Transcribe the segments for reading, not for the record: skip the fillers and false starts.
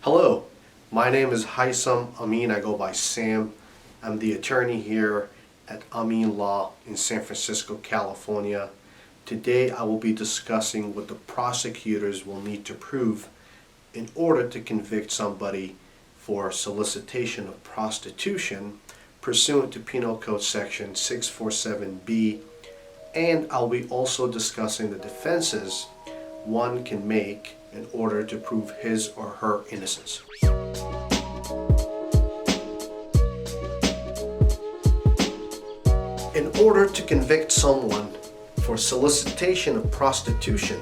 Hello, my name is Haitham Amin. I go by Sam. I'm the attorney here at Amin Law in San Francisco, California. Today I will be discussing what the prosecutors will need to prove in order to convict somebody for solicitation of prostitution pursuant to Penal Code Section 647B, and I'll be also discussing the defenses one can make in order to prove his or her innocence. In order to convict someone for solicitation of prostitution,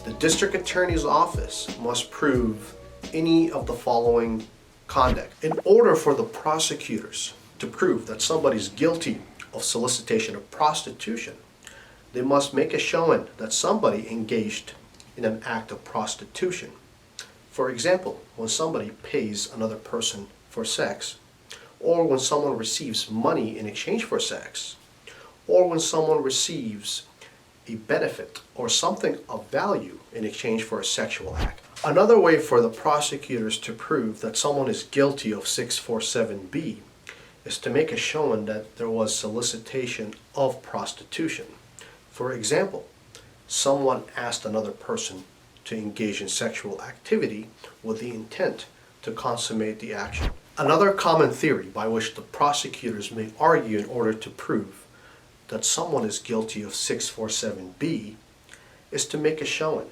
the district attorney's office must prove any of the following conduct. In order for the prosecutors to prove that somebody's guilty of solicitation of prostitution, they must make a showing that somebody engaged in an act of prostitution. For example, when somebody pays another person for sex, or when someone receives money in exchange for sex, or when someone receives a benefit or something of value in exchange for a sexual act. Another way for the prosecutors to prove that someone is guilty of 647B is to make a showing that there was solicitation of prostitution. For example, someone asked another person to engage in sexual activity with the intent to consummate the action. Another common theory by which the prosecutors may argue in order to prove that someone is guilty of 647B is to make a showing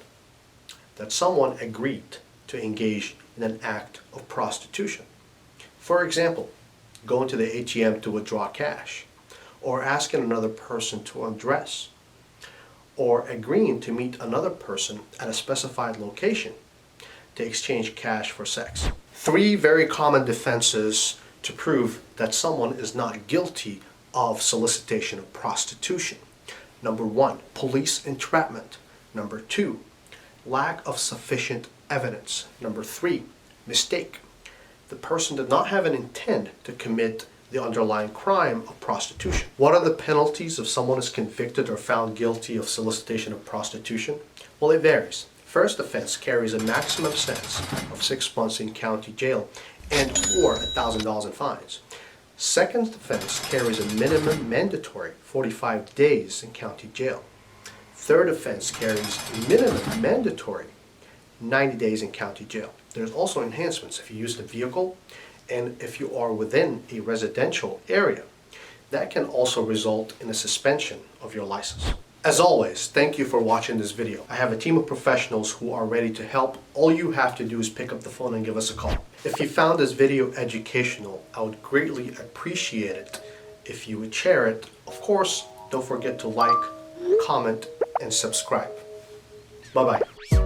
that someone agreed to engage in an act of prostitution. For example, going to the ATM to withdraw cash, or asking another person to undress, or agreeing to meet another person at a specified location to exchange cash for sex. Three very common defenses to prove that someone is not guilty of solicitation of prostitution. Number one, police entrapment. Number two, lack of sufficient evidence. Number three, mistake. The person did not have an intent to commit the underlying crime of prostitution. What are the penalties if someone is convicted or found guilty of solicitation of prostitution? Well, it varies. First offense carries a maximum sentence of 6 months in county jail and or $1,000 in fines. Second offense carries a minimum mandatory 45 days in county jail. Third offense carries a minimum mandatory 90 days in county jail. There's also enhancements if you use the vehicle and if you are within a residential area. That can also result in a suspension of your license. As always, thank you for watching this video. I have a team of professionals who are ready to help. All you have to do is pick up the phone and give us a call. If you found this video educational, I would greatly appreciate it if you would share it. Of course, don't forget to like, comment, and subscribe. Bye-bye.